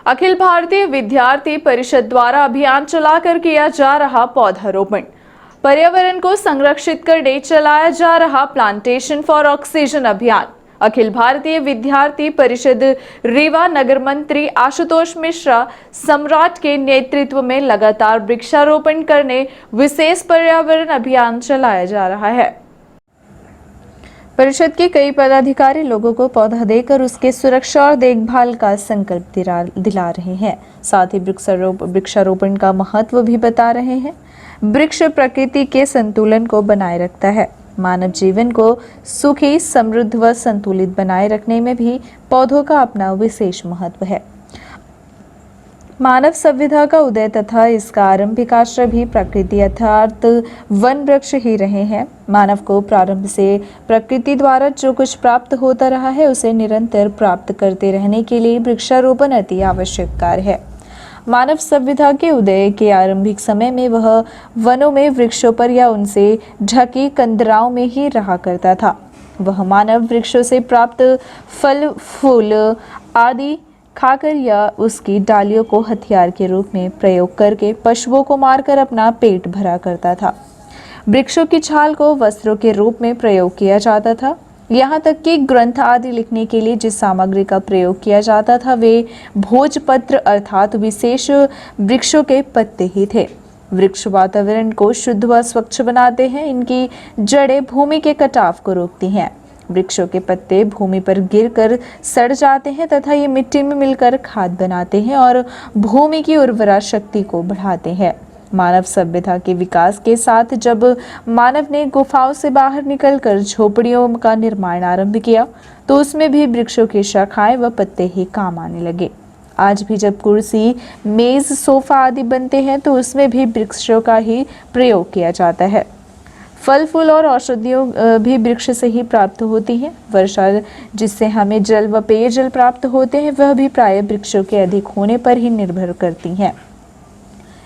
अखिल भारतीय विद्यार्थी परिषद द्वारा अभियान चलाकर किया जा रहा पौधारोपण। पर्यावरण को संरक्षित करने चलाया जा रहा प्लांटेशन फॉर ऑक्सीजन अभियान। अखिल भारतीय विद्यार्थी परिषद रीवा नगर मंत्री आशुतोष मिश्रा सम्राट के नेतृत्व में लगातार वृक्षारोपण करने विशेष पर्यावरण अभियान चलाया जा रहा है। परिषद के कई पदाधिकारी लोगों को पौधा देकर उसके सुरक्षा और देखभाल का संकल्प दिला रहे हैं। साथ ही वृक्षारोपण का महत्व भी बता रहे हैं। वृक्ष प्रकृति के संतुलन को बनाए रखता है। मानव जीवन को सुखी, समृद्ध व संतुलित बनाए रखने में भी पौधों का अपना विशेष महत्व है। मानव सभ्यता का उदय तथा इसका आरंभिक आश्रय भी प्रकृति अर्थात वन वृक्ष ही रहे हैं। मानव को प्रारंभ से प्रकृति द्वारा जो कुछ प्राप्त होता रहा है उसे निरंतर प्राप्त करते रहने के लिए वृक्षारोपण अति आवश्यक कार्य है। मानव सभ्यता के उदय के आरंभिक समय में वह वनों में वृक्षों पर या उनसे ढकी कंदराओं में ही रहा करता था। वह मानव वृक्षों से प्राप्त फल, फूल आदि खाकर या उसकी डालियों को हथियार के रूप में प्रयोग करके पशुओं को मारकर अपना पेट भरा करता था। वृक्षों की छाल को वस्त्रों के रूप में प्रयोग किया जाता था। यहाँ तक कि ग्रंथ आदि लिखने के लिए जिस सामग्री का प्रयोग किया जाता था वे भोजपत्र अर्थात विशेष वृक्षों के पत्ते ही थे। वृक्ष वातावरण को शुद्ध व स्वच्छ बनाते हैं। इनकी जड़ें भूमि के कटाव को रोकती हैं। वृक्षों के पत्ते भूमि पर गिरकर सड़ जाते हैं तथा ये मिट्टी में मिलकर खाद बनाते हैं और भूमि की उर्वरा शक्ति को बढ़ाते हैं। मानव सभ्यता के विकास के साथ जब मानव ने गुफाओं से बाहर निकलकर झोपड़ियों का निर्माण आरंभ किया तो उसमें भी वृक्षों की शाखाएं व पत्ते ही काम आने लगे। आज भी जब कुर्सी, मेज, सोफा आदि बनते हैं तो उसमें भी वृक्षों का ही प्रयोग किया जाता है। फल, फूल और औषधियों भी वृक्ष से ही प्राप्त होती हैं। वर्षा जिससे हमें जल व पेयजल प्राप्त होते हैं वह भी प्राय वृक्षों के अधिक होने पर ही निर्भर करती हैं।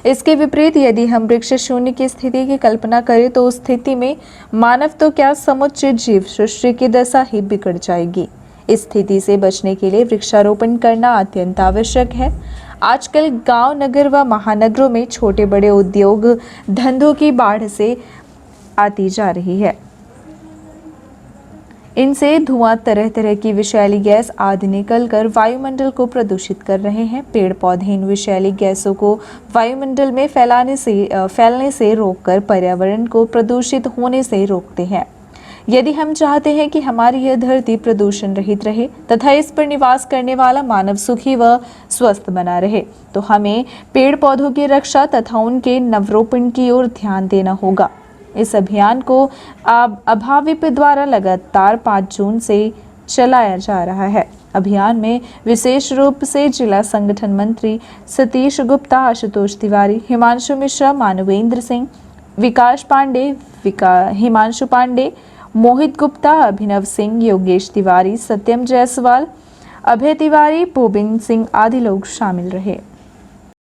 इसके विपरीत यदि हम वृक्ष शून्य की स्थिति की कल्पना करें तो उस स्थिति में मानव तो क्या समुच्च जीव सृष्टि की दशा ही बिगड़ जाएगी। इस स्थिति से बचने के लिए वृक्षारोपण करना अत्यंत आवश्यक है। आजकल गांव, नगर व महानगरों में छोटे बड़े उद्योग धंधों की बाढ़ से आती जा रही है। इनसे धुआं, तरह तरह की विषैली गैस आदि निकलकर वायुमंडल को प्रदूषित कर रहे हैं। पेड़ पौधे इन विषैली गैसों को वायुमंडल में फैलने से रोककर पर्यावरण को प्रदूषित होने से रोकते हैं। यदि हम चाहते हैं कि हमारी यह धरती प्रदूषण रहित रहे तथा इस पर निवास करने वाला मानव सुखी व स्वस्थ बना रहे तो हमें पेड़ पौधों की रक्षा तथा उनके नवरोपण की ओर ध्यान देना होगा। इस अभियान को अभाविप द्वारा लगातार 5 जून से चलाया जा रहा है। अभियान में विशेष रूप से जिला संगठन मंत्री सतीश गुप्ता, आशुतोष तिवारी, हिमांशु मिश्रा, मानवेंद्र सिंह, विकास पांडे, हिमांशु पांडे, मोहित गुप्ता, अभिनव सिंह, योगेश तिवारी, सत्यम जायसवाल, अभय तिवारी, पोबिन सिंह आदि लोग शामिल रहे।